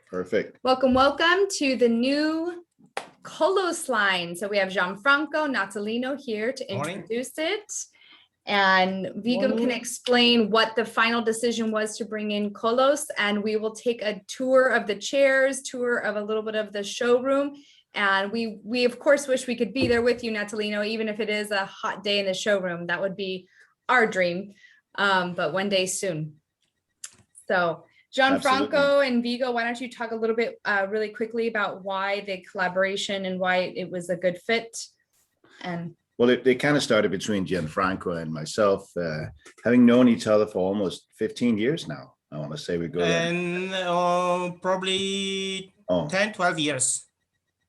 Perfect. Welcome to the new Colos line. So we have Gianfranco Natalino here to introduce it. And Vigo can explain what the final decision was to bring in Colos, and we will take a tour of the chairs, tour of a little bit of the showroom. And we of course wish we could be there with you, Natalino, even if it is a hot day in the showroom. That would be our dream, but one day soon. So Gianfranco and Vigo, why don't you talk a little bit really quickly about why the collaboration and why it was a good fit? And well, it kind of started between Gianfranco and myself, having known each other for almost 15 years now. I want to say we go and probably 10, 12 years.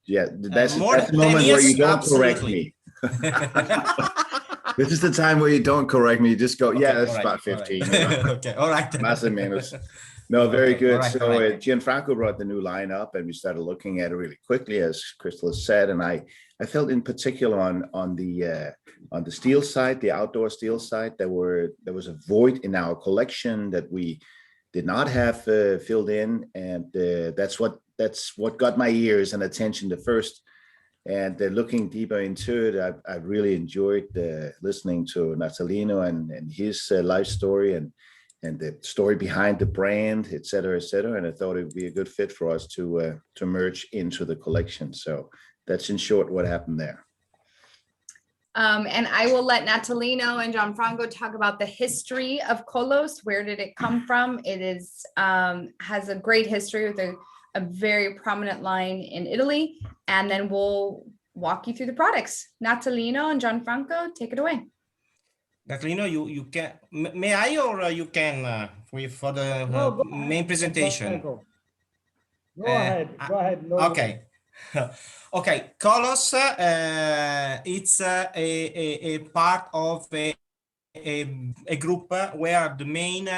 Yeah, that's the moment where you don't correct me. This is the time where you don't correct me. You just go, yeah, that's about 15. Okay, all right. Más o menos. No, very good. So Gianfranco brought the new line up, and we started looking at it really quickly, as Crystal has said. And I felt in particular on the steel side, the outdoor steel side, there was a void in our collection that we did not have filled in, and that's what got my ears and attention the first. And looking deeper into it, I really enjoyed listening to Natalino and his life story and the story behind the brand, et cetera, et cetera. And I thought it would be a good fit for us to merge into the collection. So that's in short what happened there. And I will let Natalino and Gianfranco talk about the history of Colos. Where did it come from? It is has a great history with a very prominent line in Italy. And then we'll walk you through the products. Natalino and Gianfranco, take it away. Natalino, you can, may I, or you can for the main presentation? Go ahead. No, okay. Okay, Colos, it's a part of a group where the main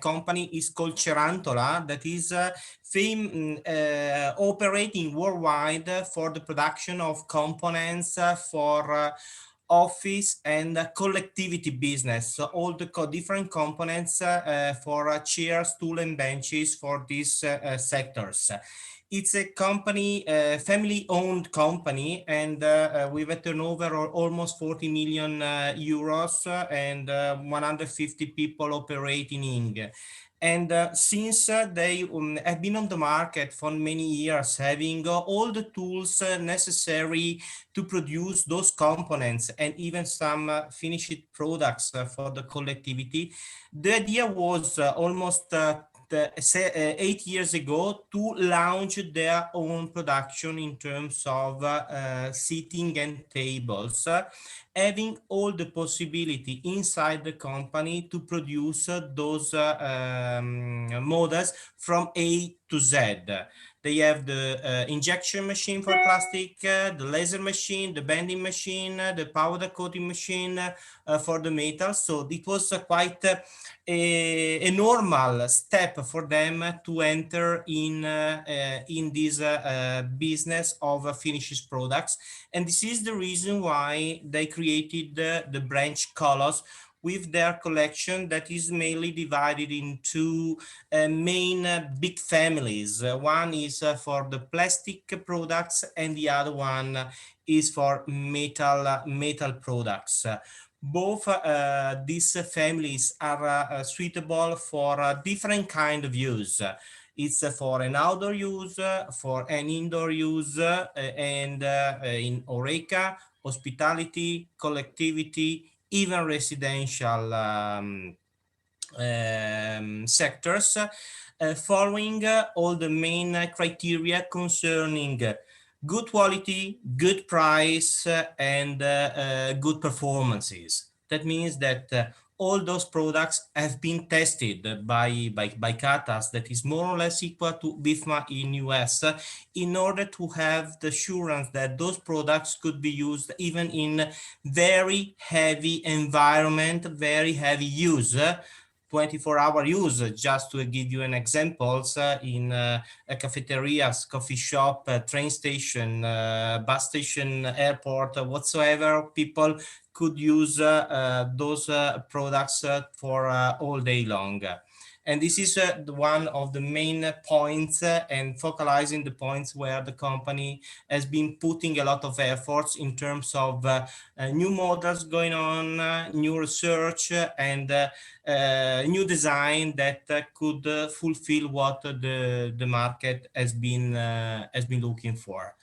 company is called Cerantola, that is operating worldwide for the production of components for office and collectivity business. So all the different components for chairs, stools, and benches for these sectors. It's a company, family-owned company, and with a turnover of almost 40 million euros and 150 people operating. And since they have been on the market for many years, having all the tools necessary to produce those components and even some finished products for the collectivity, the idea was almost 8 years ago to launch their own production in terms of seating and tables, having all the possibility inside the company to produce those models from A to Z. They have the injection machine for plastic, the laser machine, the bending machine, the powder coating machine for the metal. So it was quite a normal step for them to enter in this business of finished products. And this is the reason why they created the branch Colos, with their collection that is mainly divided into main big families. One is for the plastic products, and the other one is for metal products. Both these families are suitable for different kind of use. It's for an outdoor use, for an indoor use, and in HoReCa, hospitality, collectivity, even residential sectors, following all the main criteria concerning good quality, good price, and good performances. That means that all those products have been tested by CATAS, that is more or less equal to BIFMA in US, in order to have the assurance that those products could be used even in very heavy environment, very heavy use, 24-hour use. Just to give you an examples, in cafeterias, coffee shop, train station, bus station, airport, whatsoever, people could use those products for all day long. And this is one of the main points and focalizing the points where the company has been putting a lot of efforts in terms of new models going on, new research, and new design that could fulfill what the market has been looking for.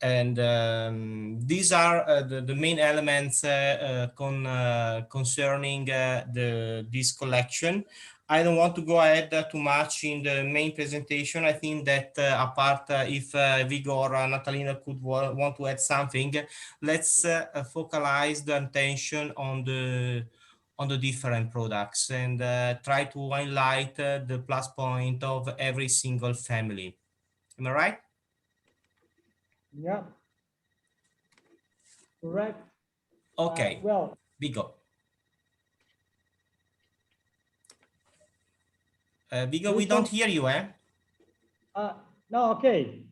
And these are the main elements concerning this collection. I don't want to go ahead too much in the main presentation. I think that apart if Vigo or Natalino could want to add something, let's focalize the attention on the different products and try to highlight the plus point of every single family. Am I right? Yeah. Correct. Okay. Well, Vigo. Vigo, we don't hear you, eh? no, okay.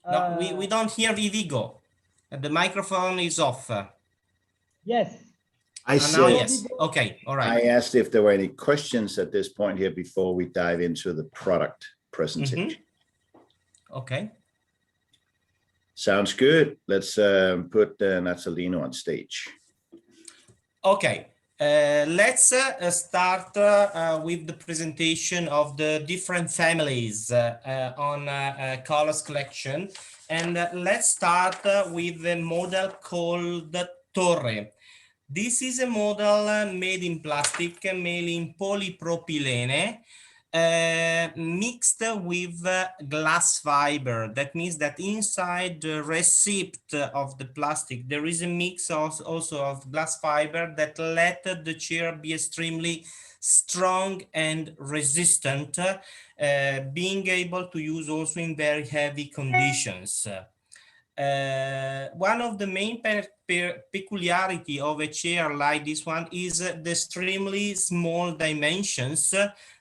No, we don't hear Vigo. The microphone is off. Yes. I Now, said, yes. Okay, all right. I asked if there were any questions at this point here before we dive into the product presentation. Okay. Sounds good. Let's put Natalino on stage. Okay. Let's start with the presentation of the different families on Colos collection. And let's start with the model called Torre. This is a model made in plastic, made in polypropylene, mixed with glass fiber. That means that inside the receipt of the plastic, there is a mix also of glass fiber that let the chair be extremely strong and resistant, being able to use also in very heavy conditions. One of the main peculiarity of a chair like this one is the extremely small dimensions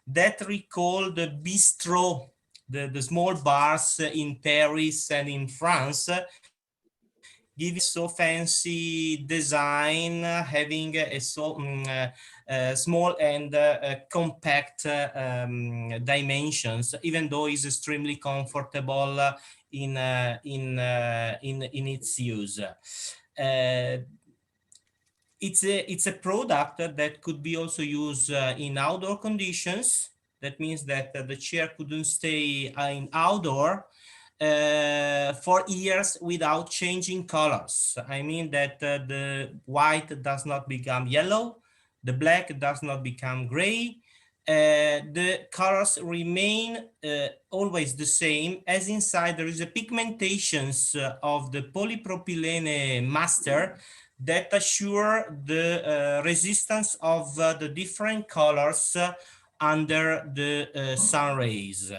that recall the bistro, the small bars in Paris and in France, give so fancy design, having a so small and compact dimensions, even though it's extremely comfortable in its use. It's a product that could be also used in outdoor conditions. That means that the chair couldn't stay in outdoor for years without changing colors. I mean that the white does not become yellow, the black does not become gray. The colors remain always the same, as inside there is a pigmentations of the polypropylene master that assure the resistance of the different colors under the sun rays.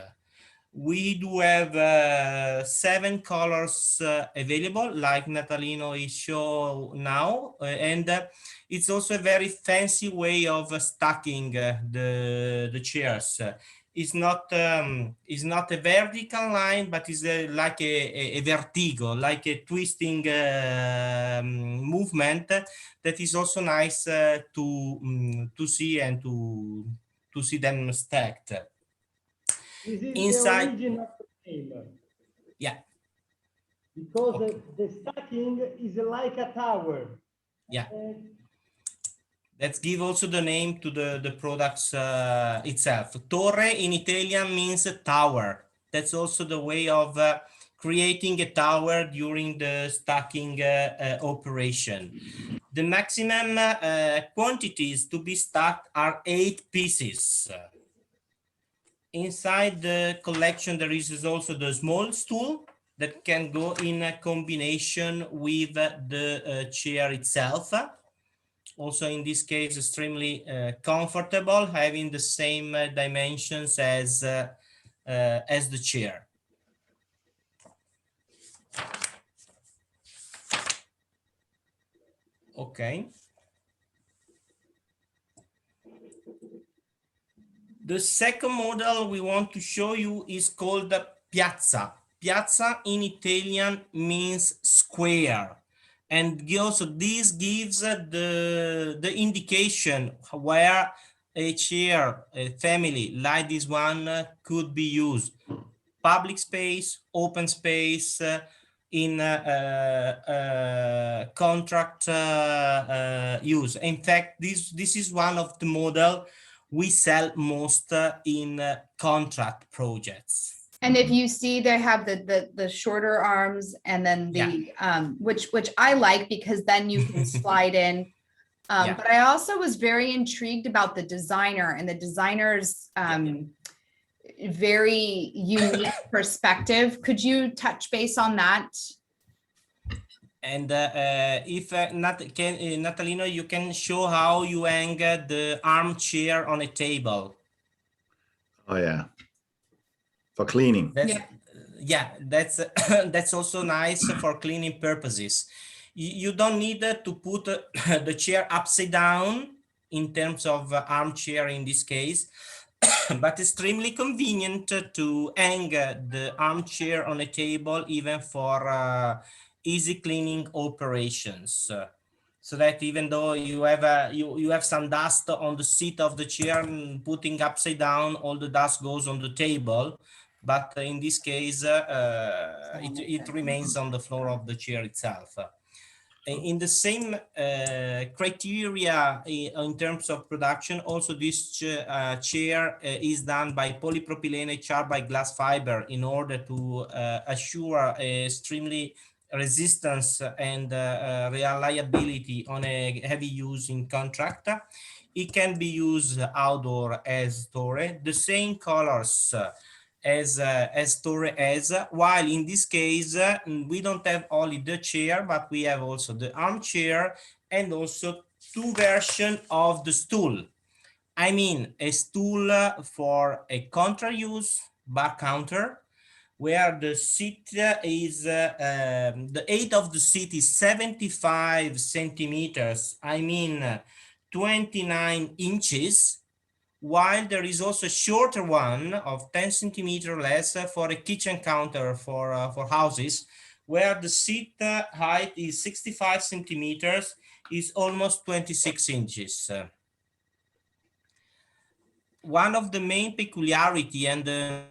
We do have 7 colors available, like Natalino is show now, and it's also a very fancy way of stacking the chairs. It's not a vertical line, but it's like a vertigo, like a twisting movement that is also nice to see and to see them stacked. This is Inside, the origin of the name. Yeah. Because the stacking is like a tower. Yeah. Let's give also the name to the products itself. Torre in Italian means tower. That's also the way of creating a tower during the stacking operation. The maximum quantities to be stacked are 8 pieces. Inside the collection, there is also the small stool that can go in a combination with the chair itself. Also, in this case, extremely comfortable, having the same dimensions as the chair. Okay. The second model we want to show you is called Piazza. Piazza in Italian means square. And also this gives the indication where a chair, a family like this one could be used public space, open space, in contract use. In fact, this is one of the model we sell most in contract projects. And if you see, they have the shorter arms and then the which I like because then you can slide in. But I also was very intrigued about the designer and the designer's very unique perspective. Could you touch base on that? And if Natalino, you can show how you hang the armchair on a table. Oh yeah, for cleaning. That's that's also nice for cleaning purposes. You don't need to put the chair upside down in terms of armchair in this case, but extremely convenient to hang the armchair on a table even for easy cleaning operations. So that even though you have you have some dust on the seat of the chair, putting upside down, all the dust goes on the table. But in this case, it remains on the floor of the chair itself. In the same criteria in terms of production, also this chair is done by polypropylene charred by glass fiber in order to assure extremely resistance and reliability on a heavy use in contract. It can be used outdoor as storage, the same colors as storage, while in this case we don't have only the chair, but we have also the armchair and also two versions of the stool. I mean, a stool for a contra use bar counter, where the seat is, the height of the seat is 75 centimeters, I mean 29 inches, while there is also a shorter one of 10 centimeters less for a kitchen counter for houses, where the seat height is 65 centimeters, is almost 26 inches. One of the main peculiarity and the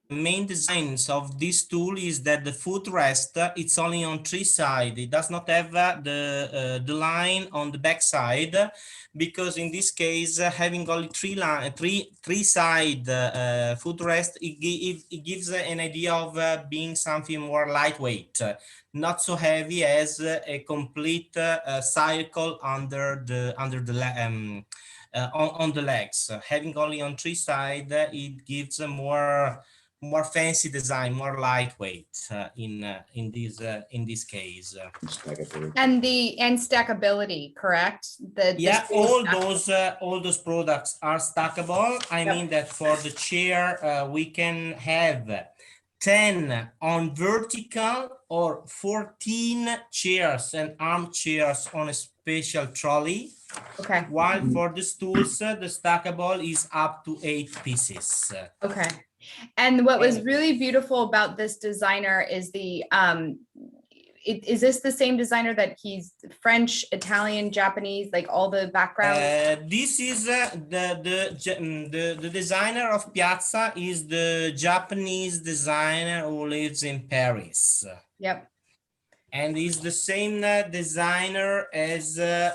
main designs of this tool is that the footrest it's only on three sides. It does not have the line on the back side, because in this case having only three side footrest, it gives an idea of being something more lightweight, not so heavy as a complete circle under the on the legs. Having only on three sides, it gives a more fancy design, more lightweight in this case. And stackability, correct? All those products are stackable. I mean that for the chair we can have 10 on vertical or 14 chairs and armchairs on a special trolley. Okay. While for the stools, the stackable is up to 8 pieces. Okay. And what was really beautiful about this designer is the, is this the same designer that he's French, Italian, Japanese, like all the background? This is the designer of Piazza is the Japanese designer who lives in Paris. Yep. And is the same designer as the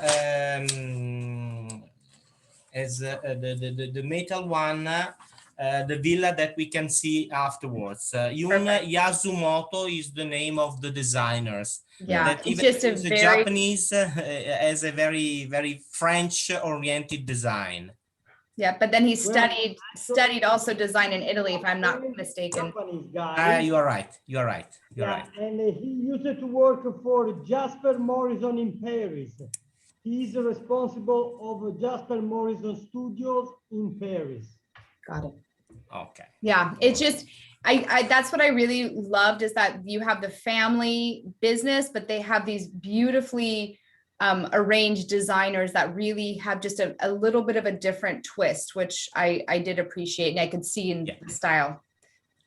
metal one, the villa that we can see afterwards. Yun Yasumoto is the name of the designers. Yeah, it's just a very Japanese as a very French oriented design. Yeah, but then he studied also design in Italy, if I'm not mistaken. You are right. You're right. And he used to work for Jasper Morrison in Paris. He's responsible of Jasper Morrison Studios in Paris. Got it. Okay. Yeah, it's just, I that's what I really loved, is that you have the family business, but they have these beautifully arranged designers that really have just a little bit of a different twist, which I did appreciate, and I could see in the style.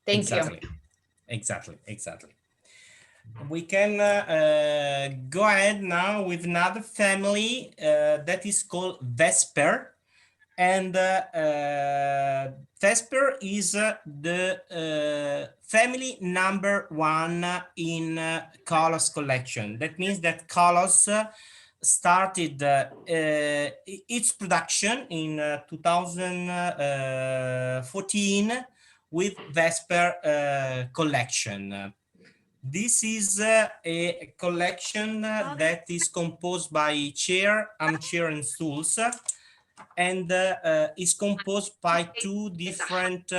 Thank you. Exactly. We can go ahead now with another family that is called Vesper. And Vesper is the family #1 in Colos collection. That means that Colos started its production in 2014 with Vesper collection. This is a collection that is composed by chair, armchair, and stools, and is composed by 2 different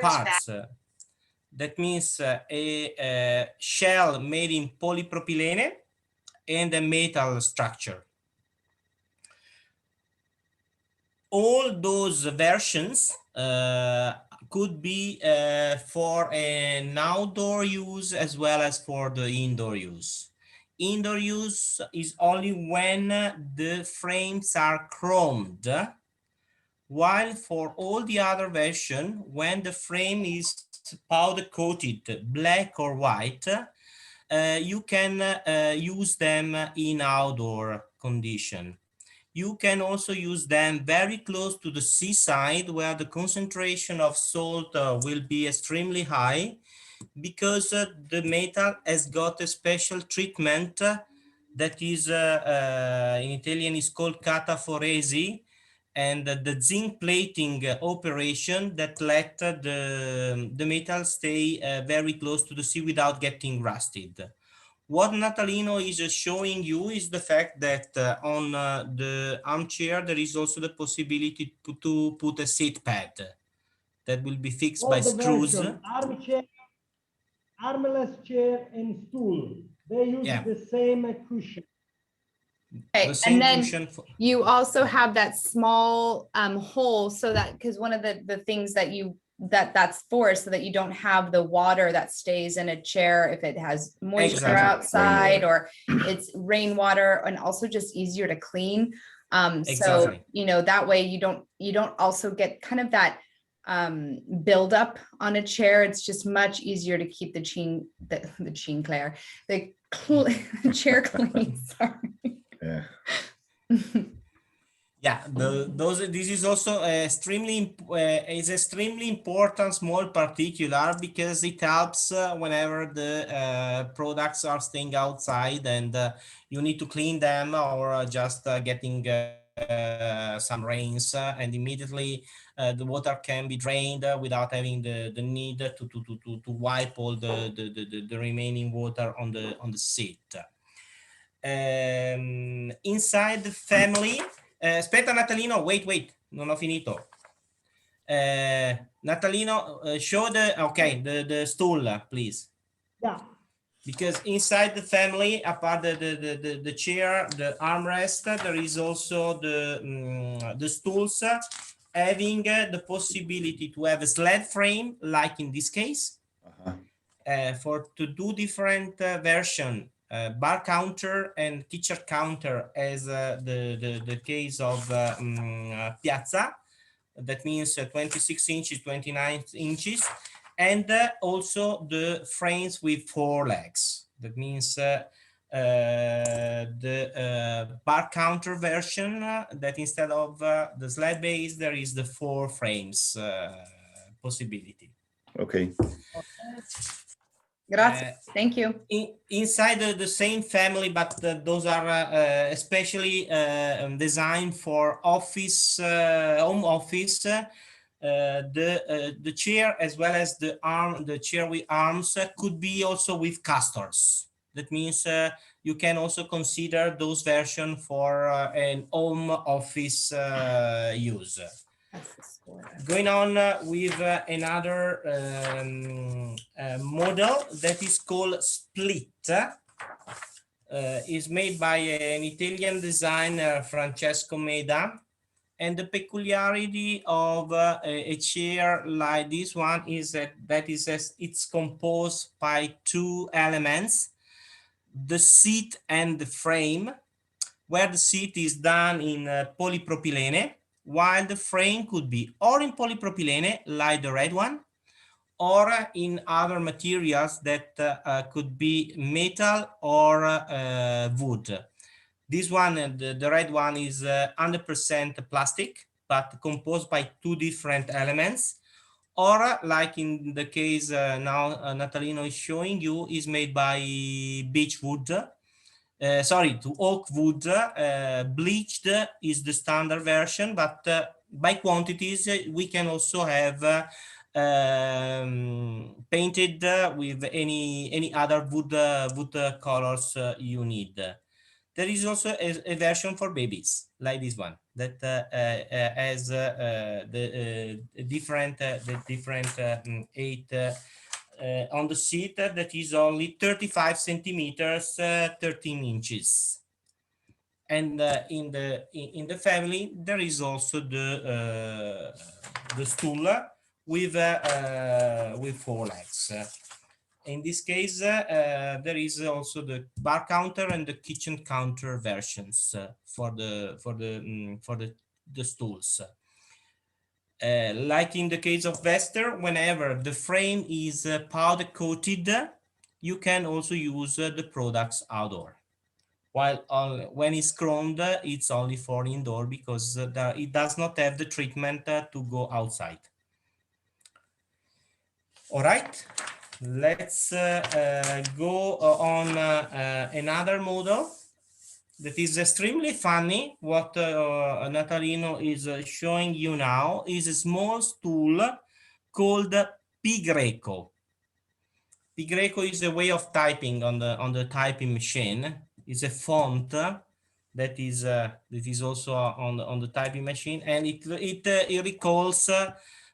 parts. That means a shell made in polypropylene and a metal structure. All those versions could be for an outdoor use as well as for the indoor use. Indoor use is only when the frames are chromed, while for all the other version, when the frame is powder coated black or white, you can use them in outdoor condition. You can also use them very close to the seaside where the concentration of salt will be extremely high, because the metal has got a special treatment that is in Italian is called cataforesi, and the zinc plating operation that let the metal stay very close to the sea without getting rusted. What Natalino is showing you is the fact that on the armchair there is also the possibility to put a seat pad that will be fixed by screws. Armchair, armless chair, and stool. They use the same cushion. Okay, and then you also have that small hole, so that, because one of the things that that's for is so that you don't have the water that stays in a chair if it has moisture outside or it's rainwater, and also just easier to clean. So you know, that way you don't also get kind of that build up on a chair. It's just much easier to keep the chair clean. Sorry. Yeah. Yeah, this is also extremely important small particular, because it helps whenever the products are staying outside and you need to clean them, or just getting some rains, and immediately the water can be drained without having the need to wipe all the remaining water on the seat. Inside the family, aspetta Natalino, wait, non ho finito. Natalino, show the stool, please. Yeah. Because inside the family, apart the chair, the armrest, there is also the stools, having the possibility to have a sled frame, like in this case, for to do different version. Bar counter and kitchen counter, as the case of Piazza. That means 26 inches, 29 inches, and also the frames with 4 legs. That means the bar counter version, that instead of the sled base, there is the 4 frames possibility. Okay. Grazie. Thank you. Inside the same family, but those are especially designed for office, home office. The chair, as well as the chair with arms, could be also with casters. That means you can also consider those versions for an home office use. Going on with another model that is called Split. Is made by an Italian designer, Francesco Meda, and the peculiarity of a chair like this one is that it's composed by 2 elements: the seat and the frame, where the seat is done in polypropylene, while the frame could be or in polypropylene, like the red one, or in other materials that could be metal or wood. This one, the red one, is 100% plastic, but composed by two different elements. Or like in the case now Natalino is showing you, is made by beech wood. Sorry, to oak wood. Bleached is the standard version, but by quantities we can also have painted with any other wood colors you need. There is also a version for babies like this one that has the different 8 on the seat that is only 35 centimeters, 13 inches. And in the family there is also the stool with 4 legs. In this case, there is also the bar counter and the kitchen counter versions for the stools. Like in the case of Vester, whenever the frame is powder coated, you can also use the products outdoor. While when it's chromed, it's only for indoor because it does not have the treatment to go outside. All right. Let's go on another model that is extremely funny. What Natalino is showing you now is a small stool called Pi Greco. Pi Greco is a way of typing on the typing machine. It's a font that is also on the typing machine, and it recalls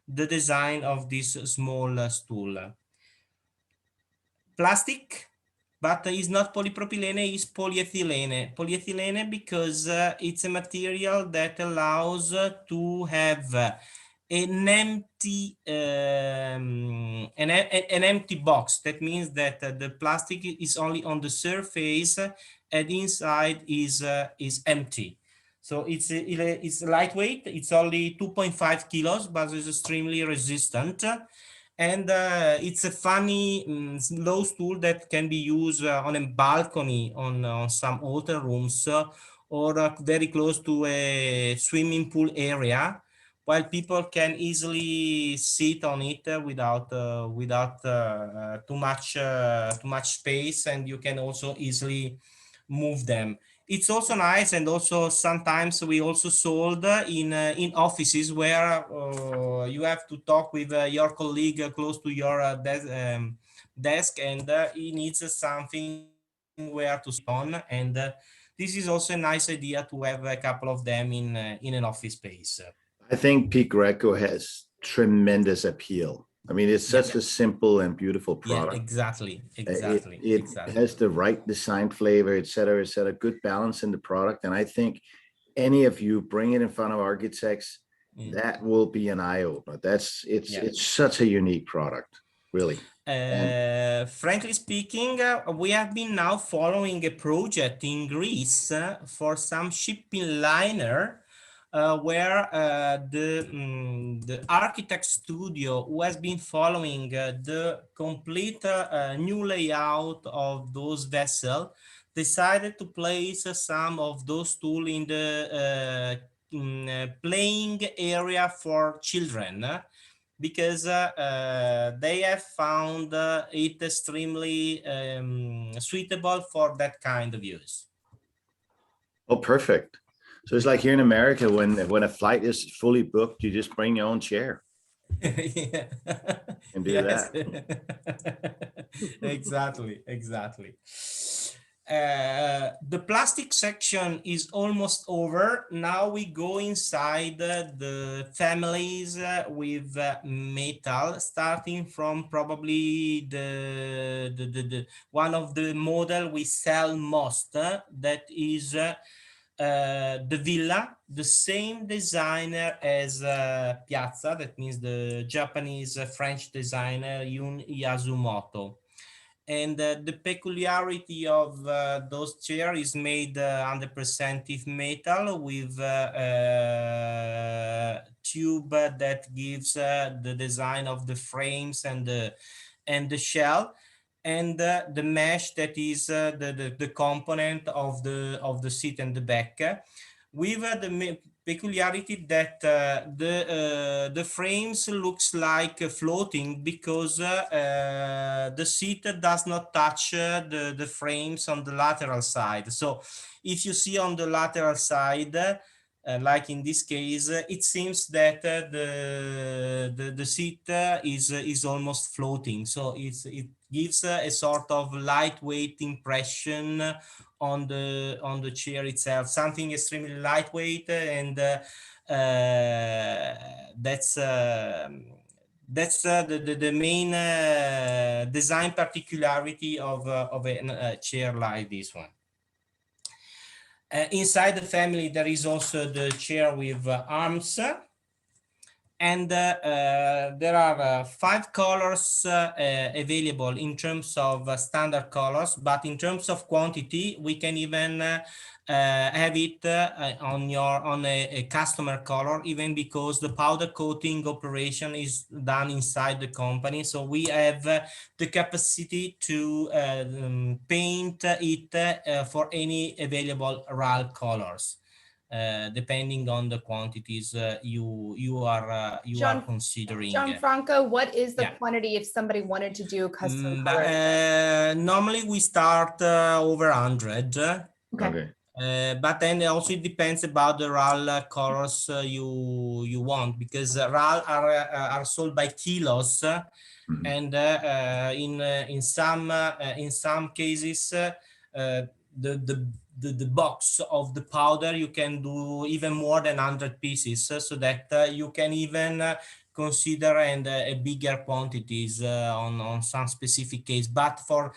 the design of this small stool. Plastic, but it's not polypropylene, it's polyethylene. Polyethylene because it's a material that allows to have an empty an empty box. That means that the plastic is only on the surface and inside is empty. So it's lightweight. It's only 2.5 kilos, but it's extremely resistant. And it's a funny low stool that can be used on a balcony on some hotel rooms or very close to a swimming pool area, while people can easily sit on it without too much space, and you can also easily move them. It's also nice, and also sometimes we also sold in offices where you have to talk with your colleague close to your desk, and he needs something where to sit on, and this is also a nice idea to have a couple of them in an office space. I think Pi Greco has tremendous appeal. I mean, it's such a simple and beautiful product. Yeah, exactly. It has the right design flavor, et cetera, good balance in the product. And I think any of you bring it in front of architects, that will be an eye opener. It's such a unique product, really. Frankly speaking, we have been now following a project in Greece for some shipping liner where the architect studio who has been following the complete new layout of those vessels decided to place some of those tools in the playing area for children, because they have found it extremely suitable for that kind of use. Oh, perfect. So it's like here in America, when a flight is fully booked, you just bring your own chair. Yeah. And do that. Exactly. The plastic section is almost over. Now we go inside the families with metal, starting from probably the one of the model we sell most, that is the Villa, the same designer as Piazza, that means the Japanese French designer Yun Yasumoto. And the peculiarity of those chairs is made 100% metal with tube that gives the design of the frames and the shell. and the mesh that is the component of the seat and the back, with the peculiarity that the frames looks like floating because the seat does not touch the frames on the lateral side. So if you see on the lateral side, like in this case, it seems that the seat is almost floating. So it gives a sort of lightweight impression on the chair itself, something extremely lightweight, and that's the main design particularity of a chair like this one. Inside the family, there is also the chair with arms, and there are 5 colors available in terms of standard colors, but in terms of quantity, we can even have it on a customer color, even because the powder coating operation is done inside the company. So we have the capacity to paint it for any available RAL colors. Depending on the quantities you are considering. Gianfranco, what is the quantity if somebody wanted to do custom color? Normally we start over 100. Okay. But then also it depends about the RAL colors you want, because RAL are sold by kilos, and in some cases the box of the powder, you can do even more than 100 pieces, so that you can even consider and a bigger quantities on some specific case. But for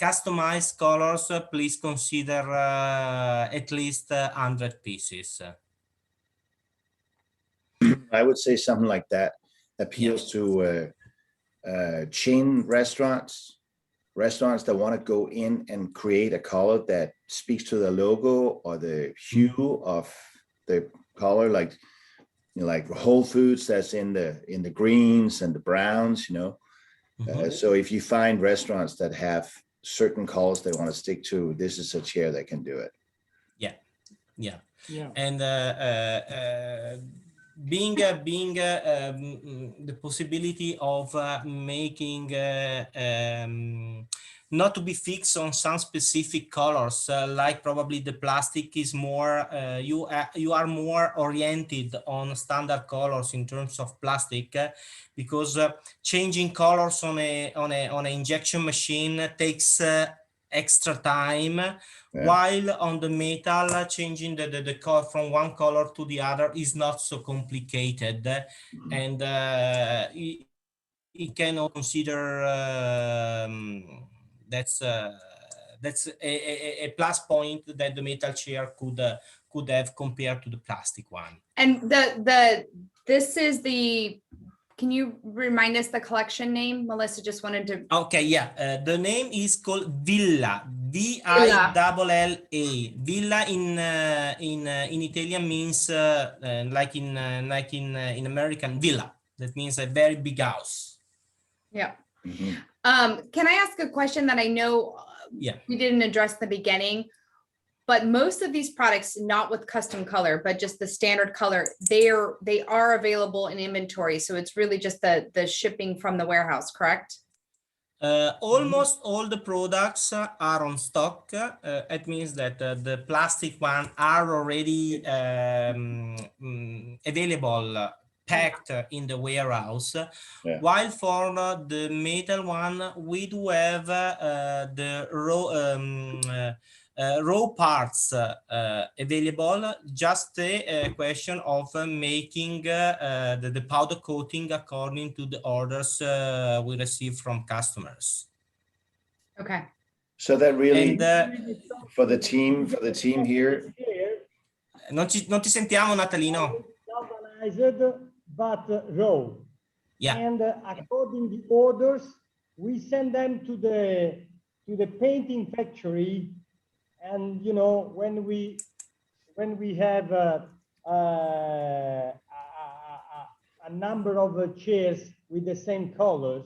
customized colors, please consider at least 100 pieces. I would say something like that appeals to chain restaurants that want to go in and create a color that speaks to the logo or the hue of the color, like like Whole Foods, that's in the greens and the browns, so if you find restaurants that have certain colors they want to stick to, this is a chair that can do it. Yeah. And being the possibility of making not to be fixed on some specific colors, like probably the plastic is more, you are more oriented on standard colors in terms of plastic, because changing colors on an injection machine takes extra time. While on the metal, changing the color from one color to the other is not so complicated, and it can consider that's a plus point that the metal chair could have compared to the plastic one. And this is the. Can you remind us the collection name? Melissa just wanted to. Okay, the name is called Villa. Villa. Villa in Italian means like in American villa. That means a very big house. Yeah. Can I ask a question that I know we didn't address in the beginning? But most of these products, not with custom color, but just the standard color, they are available in inventory. So it's really just the shipping from the warehouse, correct? Almost all the products are on stock. It means that the plastic ones are already available, packed in the warehouse. While for the metal one, we do have the raw parts available. Just a question of making the powder coating according to the orders we receive from customers. Okay. So that really, for the team here. Non ti sentiamo, Natalino. But raw. And according to the orders, we send them to the painting factory. And when we have a number of chairs with the same colors,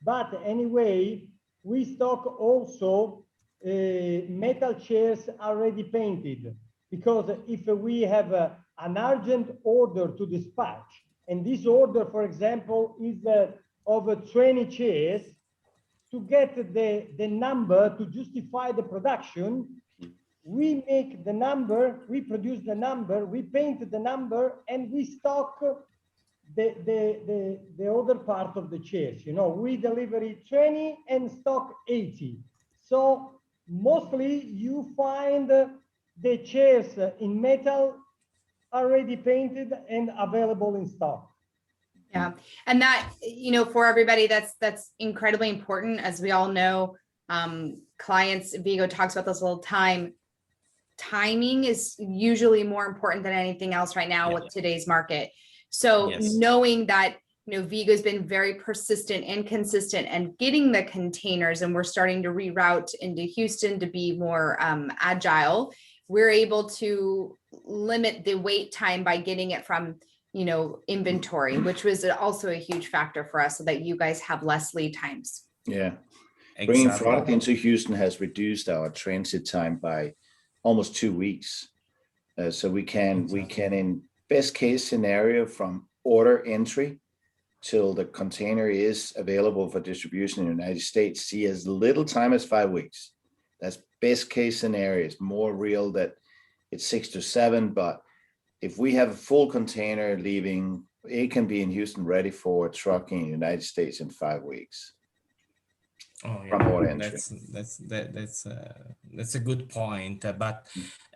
but anyway, we stock also metal chairs already painted, because if we have an urgent order to dispatch, and this order, for example, is of 20 chairs, to get the number to justify the production, we make the number, we produce the number, we paint the number, and we stock the other part of the chairs. You know, we deliver it 20 and stock 80. So mostly you find the chairs in metal already painted and available in stock. Yeah, and that, you know, for everybody, that's incredibly important. As we all know, clients, Vigo talks about this all the time. Timing is usually more important than anything else right now with today's market. So knowing that, you know, Vigo's been very persistent and consistent and getting the containers, and we're starting to reroute into Houston to be more agile, we're able to limit the wait time by getting it from, you know, inventory, which was also a huge factor for us, so that you guys have less lead times. Yeah. Bringing product into Houston has reduced our transit time by almost 2 weeks. So we can, in best case scenario, from order entry till the container is available for distribution in the United States, see as little time as 5 weeks. That's best case scenario. It's more real that it's 6 to 7, but if we have a full container leaving, it can be in Houston ready for trucking in the United States in 5 weeks. Oh, yeah. That's a good point. But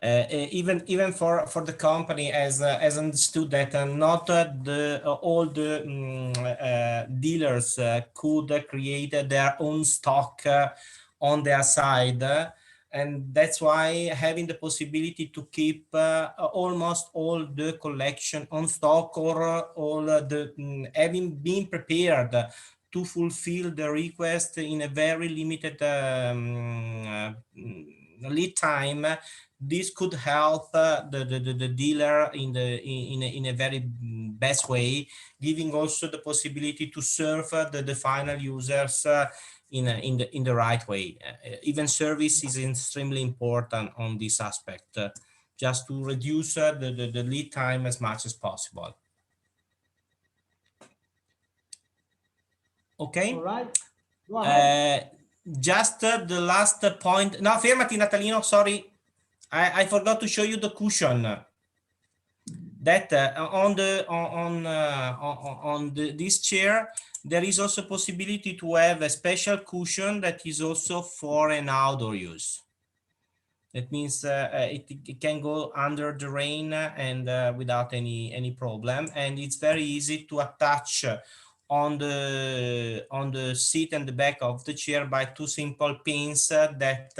even for the company, as understood that not all the dealers could create their own stock on their side. And that's why having the possibility to keep almost all the collection on stock, or all the having been prepared to fulfill the request in a very limited lead time, this could help the dealer in a very best way, giving also the possibility to serve the final users in the right way. Even service is extremely important on this aspect, just to reduce the lead time as much as possible. Okay. All right. Just the last point. No, fermati, Natalino. Sorry, I forgot to show you the cushion. That this chair, there is also possibility to have a special cushion that is also for an outdoor use. That means it can go under the rain and without any problem, and it's very easy to attach on the seat and the back of the chair by 2 simple pins that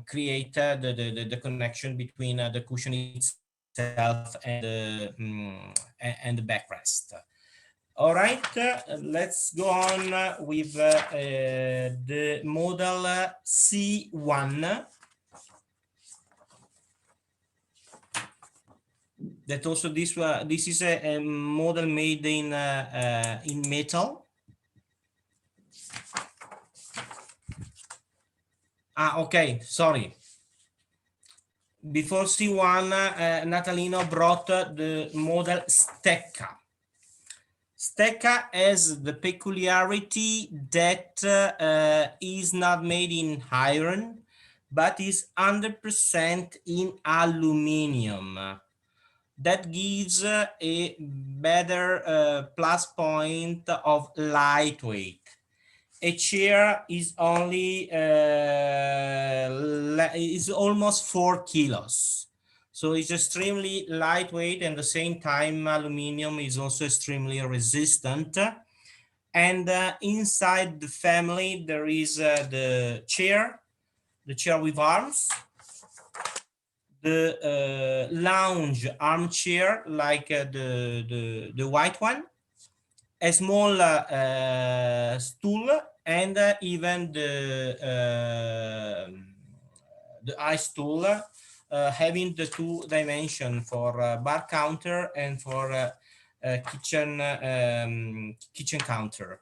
create the connection between the cushion itself and the backrest. All right, let's go on with the model C1. That also this is a model made in metal. Okay, sorry. Before C1, Natalino brought the model Stecca. Stecca has the peculiarity that is not made in iron, but is 100% in aluminum. That gives a better plus point of lightweight. A chair is only is almost 4 kilos. So it's extremely lightweight, and at the same time, aluminum is also extremely resistant. And inside the family, there is the chair with arms, the lounge armchair, like the white one, a small stool, and even the high stool, having the 2 dimensions for bar counter and for kitchen counter.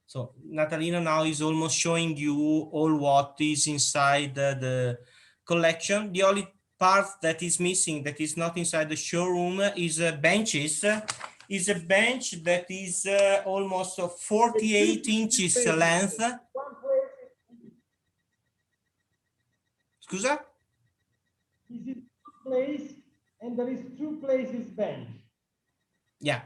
So Natalino now is almost showing you all what is inside the collection. The only part that is missing, that is not inside the showroom, is benches. Is a bench that is almost 48 inches length. Scusa? Is it place and there is two places bench? Yeah.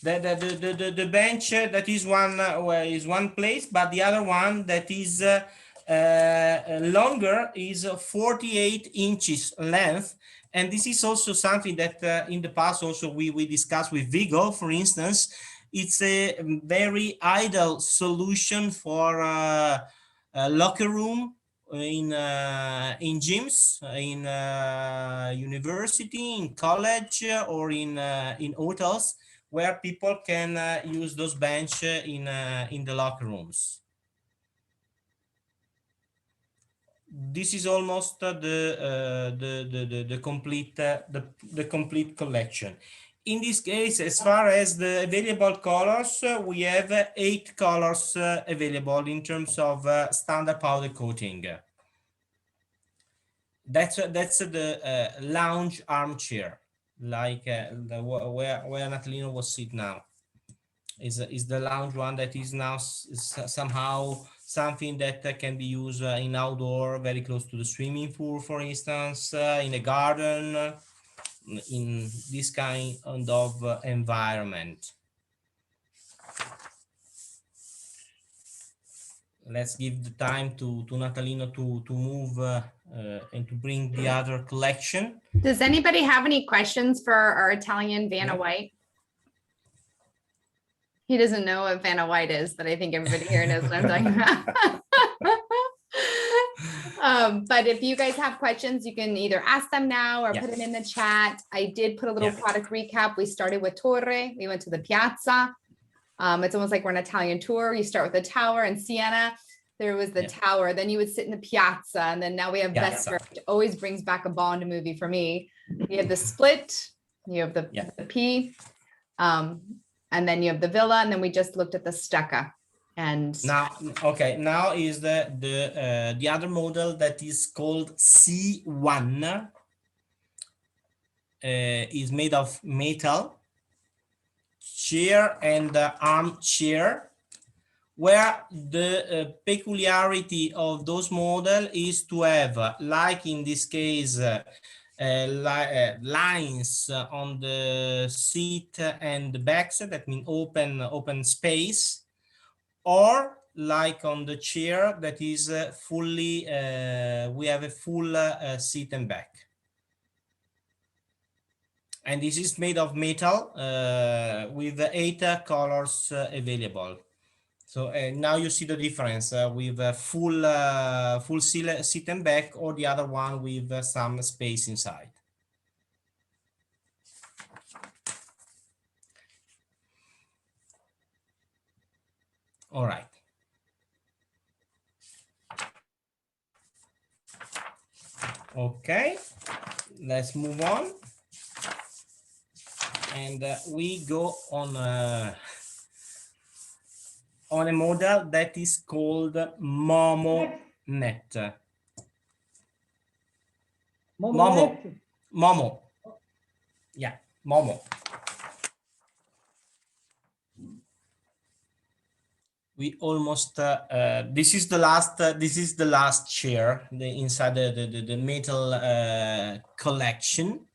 The bench that is one place, but the other one that is longer is 48 inches length. And this is also something that in the past also we discussed with Vigo, for instance. It's a very ideal solution for a locker room in gyms, in university, in college, or in hotels, where people can use those bench in the locker rooms. This is almost the complete collection. In this case, as far as the available colors, we have 8 colors available in terms of standard powder coating. That's the lounge armchair, like where Natalino was sitting now. Is the lounge one that is now somehow something that can be used in outdoor, very close to the swimming pool, for instance, in a garden, in this kind of environment. Let's give the time to Natalino to move and to bring the other collection. Does anybody have any questions for our Italian Vanna White? He doesn't know what Vanna White is, but I think everybody here knows what I'm talking about. But if you guys have questions, you can either ask them now or put them in the chat. I did put a little product recap. We started with Torre. We went to the Piazza. It's almost like we're on an Italian tour. You start with the tower in Siena. There was the tower. Then you would sit in the Piazza. And then now we have Vesper, which always brings back a Bond movie for me. You have the Split. You have the P. And then you have the Villa. And then we just looked at the Stecca. And now, now is the other model that is called C1. Is made of metal, chair and armchair, where the peculiarity of those model is to have, like in this case, lines on the seat and the backs, that mean open space, or like on the chair that is fully, we have a full seat and back. And this is made of metal with 8 colors available. So now you see the difference with full seat and back, or the other one with some space inside. All right. Okay, let's move on. And we go on a model that is called Momo Net. Momo. Yeah, Momo. We almost this is the last chair inside the metal collection.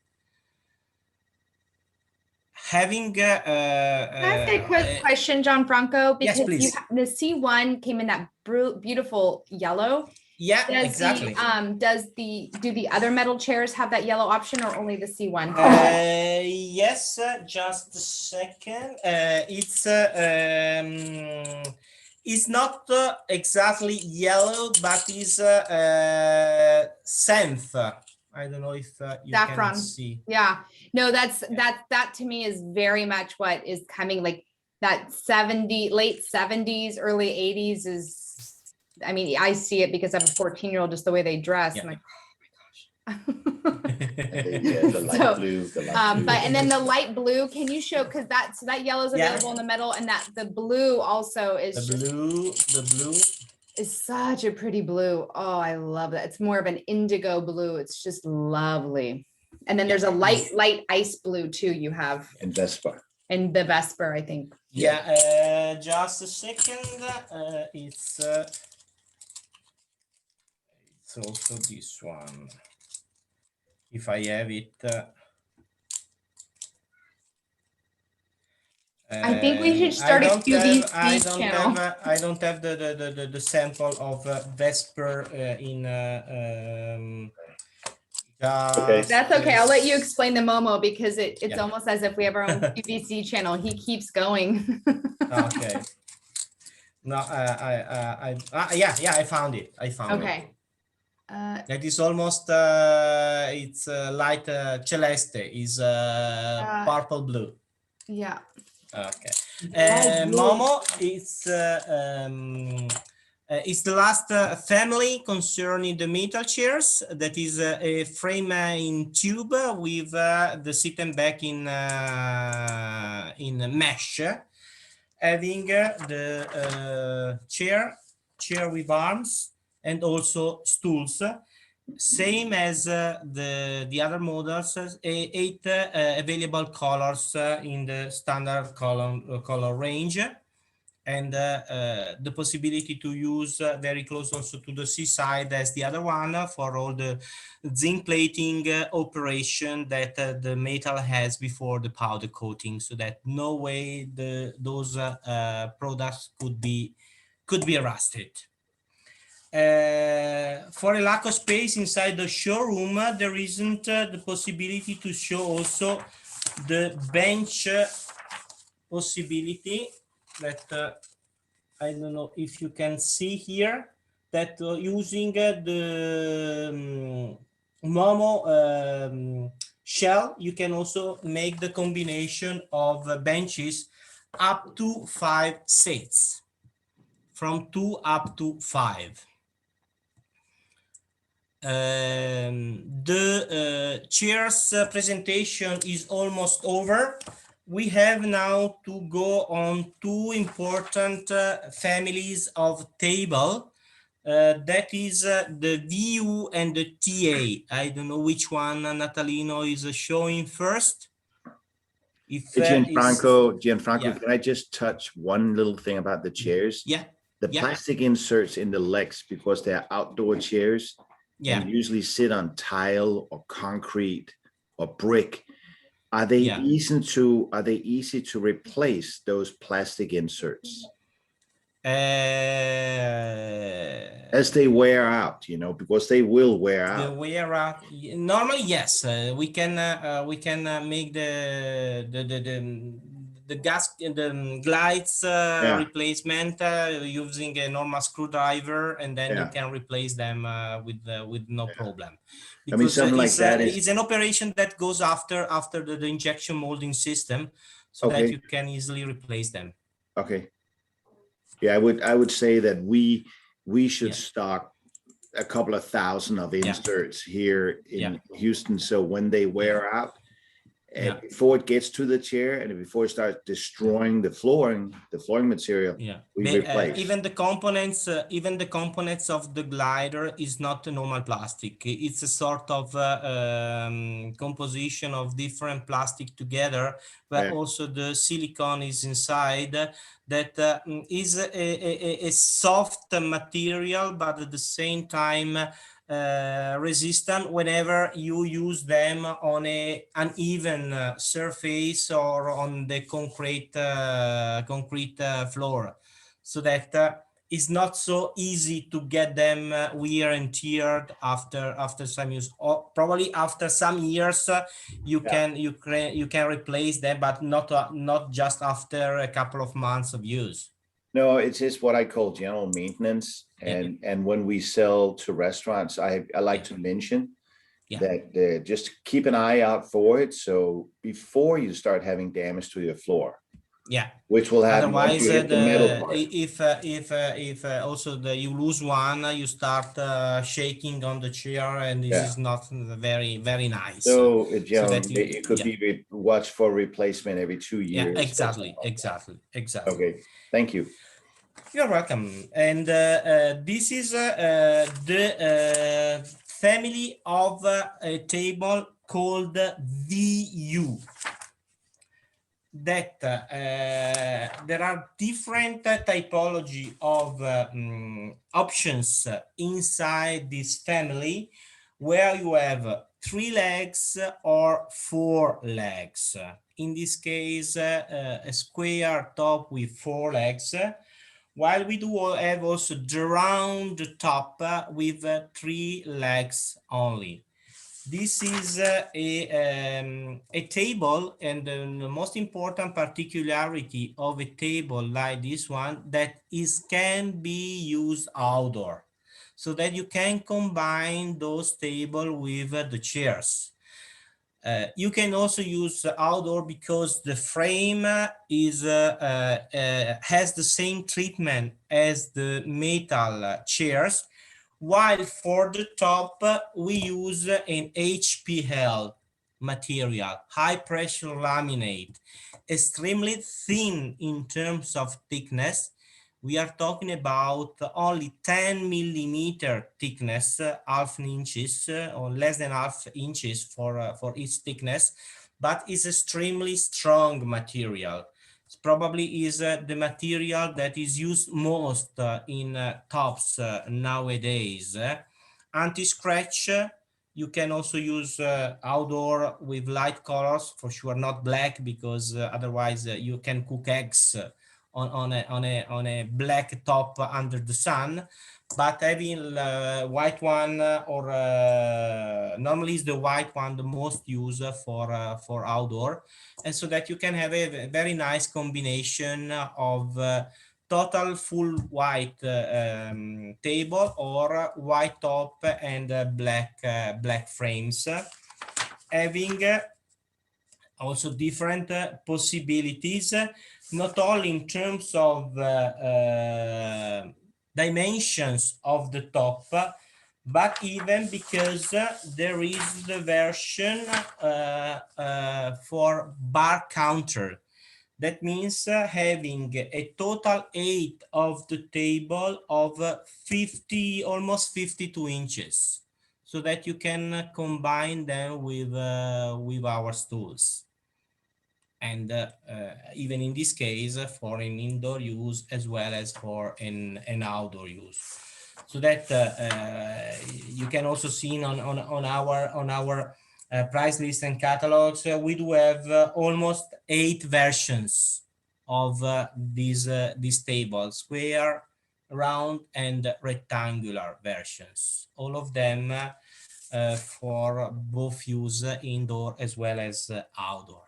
Having can I ask a quick question, Gianfranco? Because yes, please. The C1 came in that beautiful yellow. Yeah, does exactly. Do the other metal chairs have that yellow option, or only the C1? Yes, just a second. It's not exactly yellow, but is synth. I don't know if you Saffron. can see. Yeah, no, that to me is very much what is coming, like that late 70s, early 80s is, I mean, I see it because I have a 14-year-old, just the way they dress. Yeah. I'm like, The light So, blue, the light blue. But and then the light blue, can you show, because that yellow is Yeah. available in the middle, and that the blue also is The just blue. is such a pretty blue. Oh, I love that. It's more of an indigo blue. It's just lovely. And then there's a light ice blue too you have. And Vespa. And the Vesper, I think. Yeah, just a second. It's also this one. If I have it. I think we should start a QVC channel. I don't have the sample of Vesper in. Okay. That's okay. I'll let you explain the Momo because it's almost as if we have our own QVC channel. He keeps going. Okay. No, I found it. Okay. That is almost it's light celeste is purple blue. Yeah. Okay. Light blue. Momo is the last family concerning the metal chairs. That is a frame in tube with the sit and back in mesh, having the chair with arms and also stools, same as the other models, 8 available colors in the standard color range, and the possibility to use very close also to the seaside as the other one for all the zinc plating operation that the metal has before the powder coating, so that no way those products could be rusted. For a lack of space inside the showroom, there isn't the possibility to show also the bench possibility that I don't know if you can see here, that using the Momo shell, you can also make the combination of benches up to 5 sets, from 2 up to 5. The chairs presentation is almost over. We have now to go on 2 important families of table. That is the VU and the TA. I don't know which one Natalino is showing first. If Gianfranco, yeah. Can I just touch one little thing about the chairs? Yeah. The plastic inserts in the legs, because they're outdoor chairs, and usually sit on tile or concrete or brick. Are they easy to replace, those plastic inserts? As they wear out, because they will wear out. They wear out. Normally, yes. We can make the glides replacement using a normal screwdriver, and then you can replace them with no problem. Because I mean, something like that it's an operation that goes after the injection molding system, so that you can easily replace them. Okay. Yeah, I would say that we should stock a couple of thousand of inserts here in Houston, so when they wear out, and before it gets to the chair and before it starts destroying the flooring material, we replace. Even the components of the glider is not a normal plastic. It's a sort of composition of different plastic together, but also the silicone is inside. That is a soft material, but at the same time resistant whenever you use them on a uneven surface or on the concrete floor, so that it's not so easy to get them wear and tear after some use. Or probably after some years you can replace them, but not just after a couple of months of use. No, it's just what I call general maintenance. And when we sell to restaurants, I like to mention that just keep an eye out for it. So before you start having damage to your floor, Yeah. which will happen once Otherwise, you hit the metal part. if also you lose one, you start shaking on the chair, and this is not very nice. So, So John, that it could be watched for replacement every 2 years. Yeah, exactly. Okay, thank you. You're welcome. And this is the family of a table called VU. That there are different typology of options inside this family, where you have 3 legs or 4 legs. In this case, a square top with 4 legs, while we do have also the round top with 3 legs only. This is a table, and the most important particularity of a table like this one, that can be used outdoor, so that you can combine those tables with the chairs. You can also use outdoor because the frame is has the same treatment as the metal chairs, while for the top we use an HPL material, high pressure laminate, extremely thin in terms of thickness. We are talking about only 10 millimeter thickness, half inches or less than half inches for each thickness, but it's extremely strong material. It probably is the material that is used most in tops nowadays. Anti-scratch, you can also use outdoor with light colors, for sure not black, because otherwise you can cook eggs on a black top under the sun. But having white one, or normally is the white one the most used for outdoor, and so that you can have a very nice combination of total full white table, or white top and black frames, having also different possibilities, not only in terms of dimensions of the top, but even because there is the version for bar counter. That means having a total height of the table of 50, almost 52 inches, so that you can combine them with our stools. And even in this case, for an indoor use as well as for an outdoor use, so that you can also see on our price list and catalogs, we do have almost 8 versions of these tables: square, round, and rectangular versions. All of them for both use indoor as well as outdoor.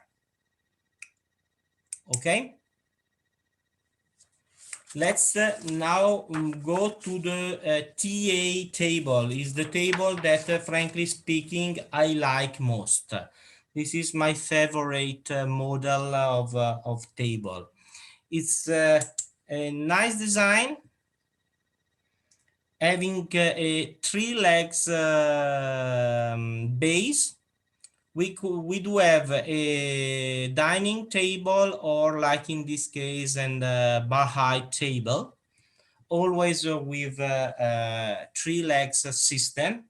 Okay, let's now go to the TA table. Is the table that frankly speaking I like most. This is my favorite model of table. It's a nice design, having a 3 legs base. We do have a dining table, or like in this case, and bar height table, always with 3 legs system.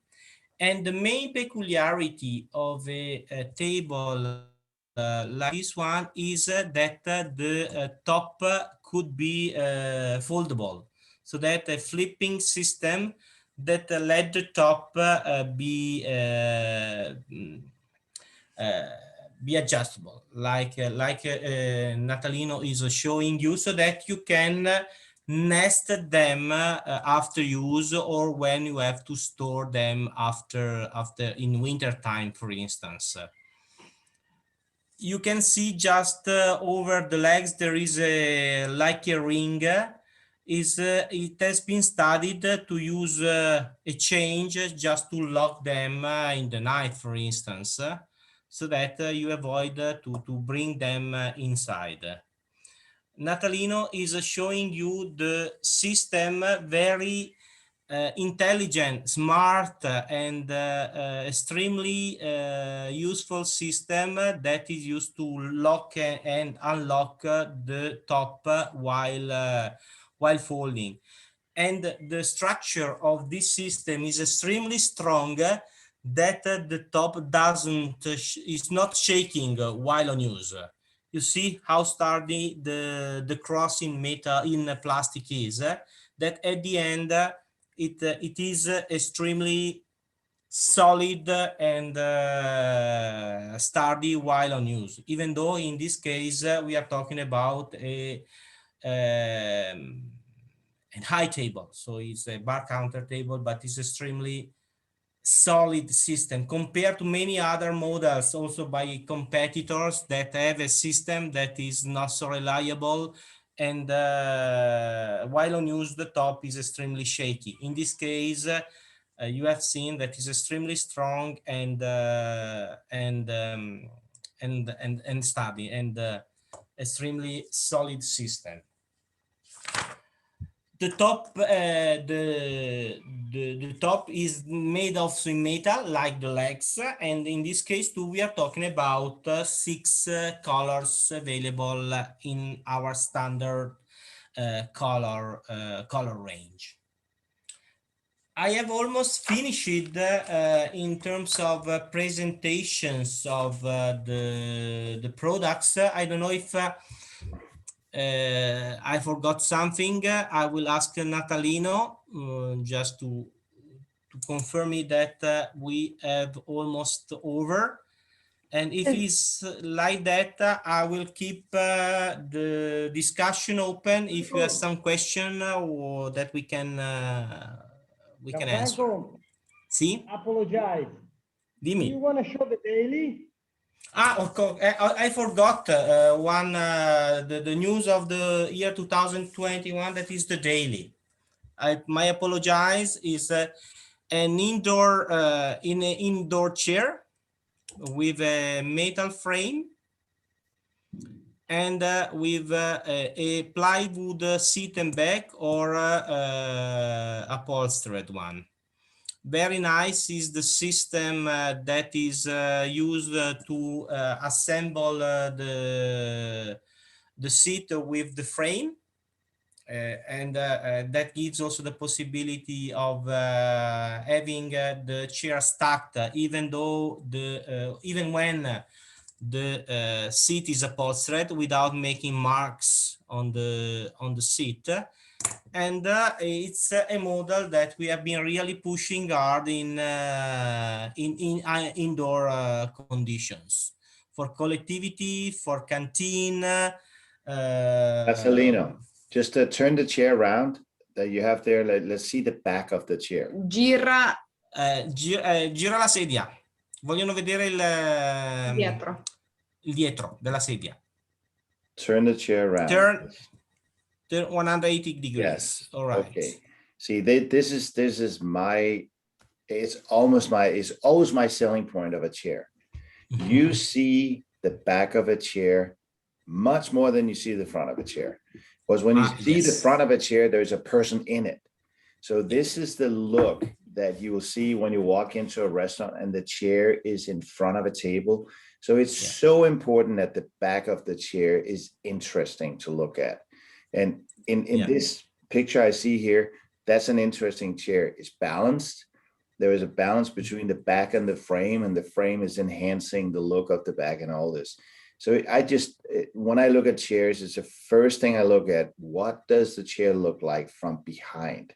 And the main peculiarity of a table like this one is that the top could be foldable, so that a flipping system that let the top be adjustable, like Natalino is showing you, so that you can nest them after use, or when you have to store them after in winter time, for instance. You can see just over the legs there is like a ring. It has been studied to use a change just to lock them in the night, for instance, so that you avoid to bring them inside. Natalino is showing you the system very intelligent, smart, and extremely useful system that is used to lock and unlock the top while folding. And the structure of this system is extremely strong that the top is not shaking while on use. You see how sturdy the cross in metal in plastic is, that at the end it is extremely solid and sturdy while on use, even though in this case we are talking about a high table, so it's a bar counter table, but it's extremely solid system compared to many other models also by competitors that have a system that is not so reliable, and while on use the top is extremely shaky. In this case you have seen that is extremely strong and sturdy and extremely solid system. The top, the top is made of metal like the legs, and in this case too we are talking about 6 colors available in our standard color range. I have almost finished in terms of presentations of the products. I don't know if I forgot something. I will ask Natalino just to confirm me that we have almost over. And if it's like that, I will keep the discussion open if you have some question or that we can answer. See? Apologize. Dimmi. Do you want to show the daily? Of course, I forgot the news of the year 2021, that is the daily. My apologize, is an indoor in an indoor chair with a metal frame and with a plywood seat and back or upholstered one. Very nice is the system that is used to assemble the seat with the frame, and that gives also the possibility of having the chair stacked, even though even when the seat is upholstered, without making marks on the seat. And it's a model that we have been really pushing hard in indoor conditions for collectivity, for canteen. Marcelino, just turn the chair around that you have there. Let's see the back of the chair. Gira Gira la sedia. Vogliono vedere dietro. Il dietro della sedia. Turn the chair around. Turn 180 degrees. Yes. All right. Okay. See, this is my, it's always my selling point of a chair. You see the back of a chair much more than you see the front of a chair. Because when you see the front of a chair, there's a person in it. So this is the look that you will see when you walk into a restaurant and the chair is in front of a table. So it's so important that the back of the chair is interesting to look at. And in this picture I see here, that's an interesting chair. It's balanced. There is a balance between the back and the frame is enhancing the look of the back and all this. So when I look at chairs, it's the first thing I look at. What does the chair look like from behind?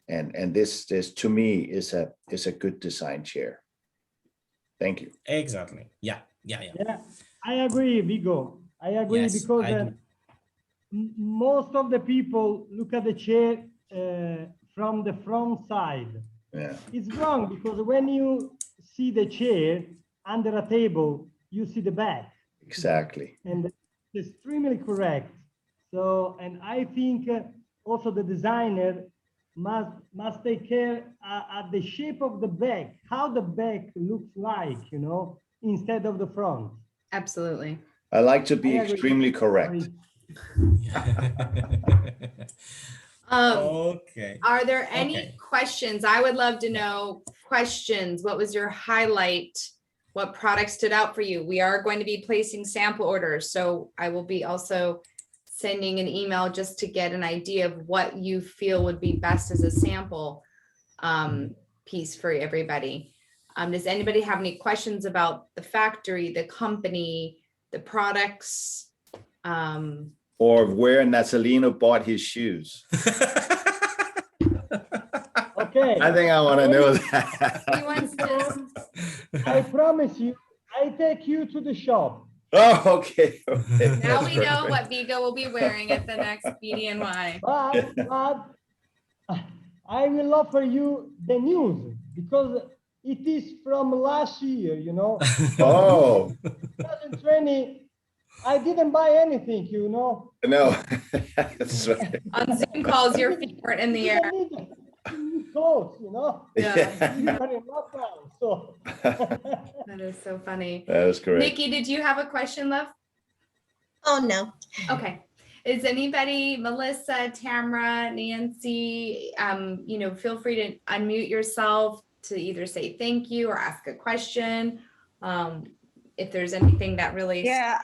And this to me is a good design chair. Thank you. Exactly. Yeah. I agree, Vigo. I agree, because most of the people look at the chair from the front side. Yeah. It's wrong, because when you see the chair under a table, you see the back. Exactly. And it's extremely correct. So, and I think also the designer must take care at the shape of the back, how the back looks like, you know, instead of the front. Absolutely. I like to be extremely correct. Okay. Are there any Okay. questions? I would love to know questions. What was your highlight? What product stood out for you? We are going to be placing sample orders, so I will be also sending an email just to get an idea of what you feel would be best as a sample piece for everybody. Does anybody have any questions about the factory, the company, the products? Or where Natalino bought his shoes. Okay. I think I want to know that. He wants to. I promise you, I take you to the shop. Oh, okay. Okay. Now That's we know perfect. what Vigo will be wearing at the next BDNY. But I will offer you the news because it is from last year, you know. Oh, 2020, I didn't buy anything, you know. no. That's right. On Zoom calls, your feet weren't in the air. I didn't need new clothes, you know. Yeah. We are in lockdown, so. That is so funny. That is correct. Nikki, did you have a question, love? Oh, no. Okay. Is anybody, Melissa, Tamara, Nancy, feel free to unmute yourself to either say thank you or ask a question. If there's anything that really. Yeah,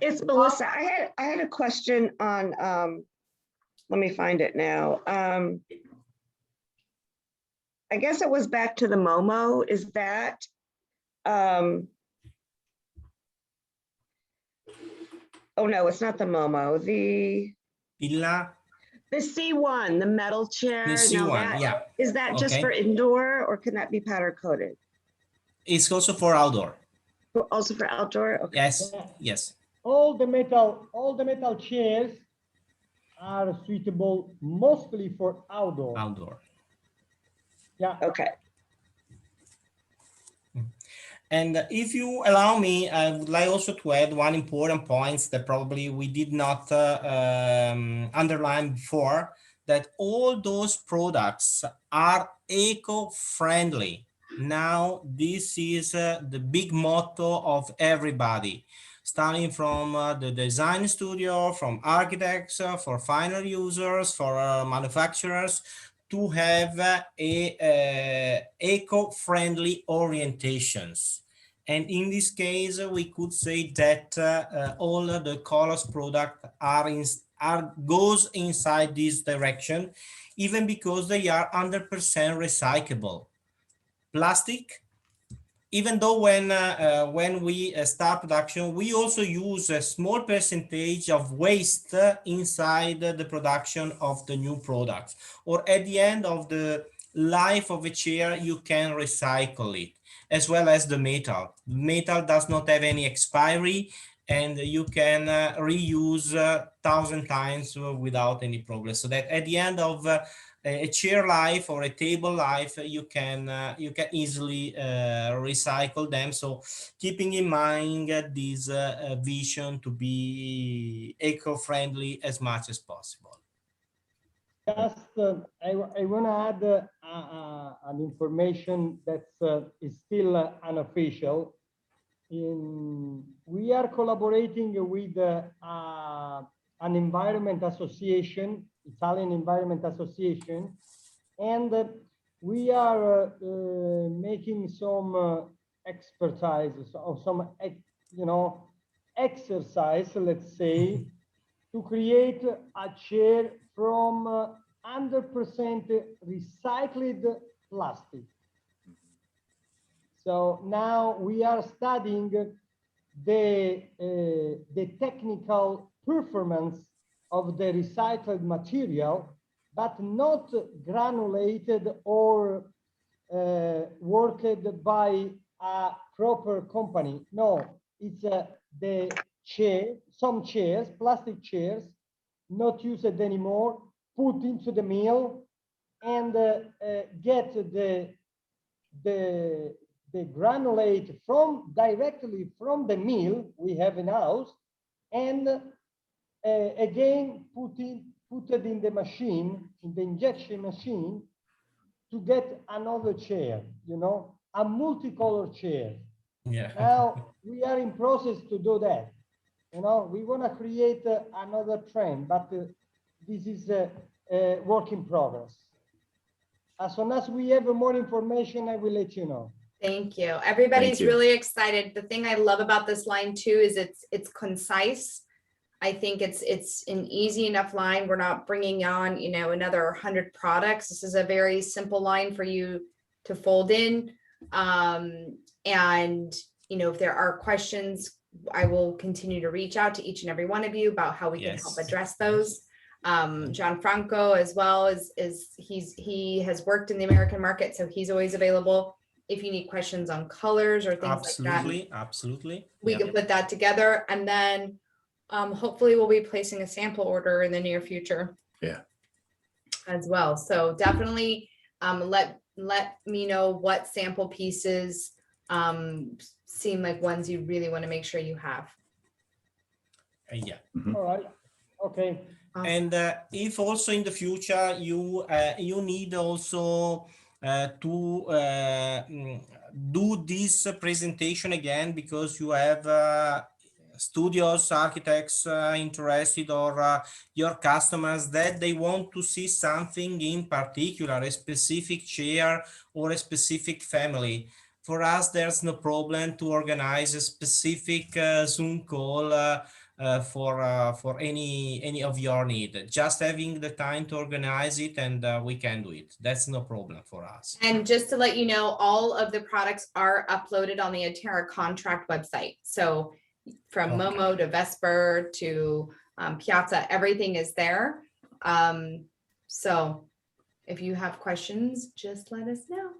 it's Melissa. I had a question on, let me find it now. I guess it was back to the Momo. Is that, oh no, it's not the Momo. The C1, the metal chair. The C1, yeah. Is that just Okay. for indoor or can that be powder coated? It's also for outdoor. Also for outdoor? Okay. Yes, yes. All the metal chairs are suitable mostly for outdoor. Outdoor. Yeah. Okay. And if you allow me, I would like also to add one important point that probably we did not underline before, that all those products are eco-friendly. Now, this is the big motto of everybody, starting from the design studio, from architects, for final users, for manufacturers, to have eco-friendly orientations. And in this case, we could say that all the Colos product goes inside this direction, even because they are 100% recyclable. Plastic, even though when we start production, we also use a small percentage of waste inside the production of the new products. Or at the end of the life of a chair, you can recycle it, as well as the metal. Metal does not have any expiry, and you can reuse 1,000 times without any problem. So that at the end of a chair life or a table life, you can easily recycle them. So keeping in mind this vision to be eco-friendly as much as possible. Just I want to add an information that is still unofficial. We are collaborating with an environment association, Italian Environment Association, and we are making some expertise or some exercise, let's say, to create a chair from 100% recycled plastic. So now we are studying the technical performance of the recycled material, but not granulated or worked by a proper company. No, it's the chair, some chairs, plastic chairs, not used anymore, put into the mill and get the granulate directly from the mill we have in house, and again put it in the machine, in the injection machine, to get another chair, a multicolor chair. Yeah. Now we are in process to do that. You know, we want to create another trend, but this is a work in progress. As soon as we have more information, I will let you know. Thank you. Everybody's Thank you. really excited. The thing I love about this line too is it's concise. I think it's an easy enough line. We're not bringing on, you know, another 100 products. This is a very simple line for you to fold in. And, you know, if there are questions, I will continue to reach out to each and every one of you about how we can help Yes. address those. Gianfranco as well he has worked in the American market, so he's always available. If you need questions on colors or things Absolutely, like that, absolutely. we Yep. can put that together, and then hopefully we'll be placing a sample order in the near future. Yeah. As well. So definitely let me know what sample pieces seem like ones you really want to make sure you have. Yeah. All right. Okay. And if also in the future you need also to do this presentation again, because you have studios, architects interested, or your customers that they want to see something in particular, a specific chair or a specific family. For us, there's no problem to organize a specific Zoom call for any of your need. Just having the time to organize it, and we can do it. That's no problem for us. And just to let you know, all of the products are uploaded on the Interra Contract website. So from Momo to Vesper to Piazza, everything is there. So if you have questions, just let us know.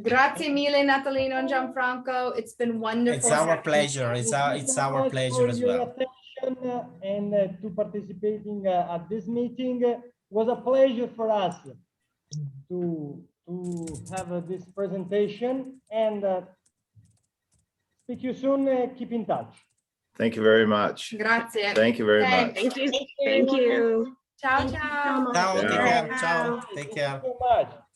Grazie mille, Natalino and Gianfranco. It's been wonderful. It's our pleasure. It's our pleasure as well. Attention and to participating at this meeting. Was a pleasure for us to have this presentation, and speak to you soon. Keep in touch. Thank you very much. Grazie. Thank you very much. Thank you. Thank you. Ciao, Thank you so ciao. much. Ciao, take Ciao. care. Ciao, take care. Thank you so much.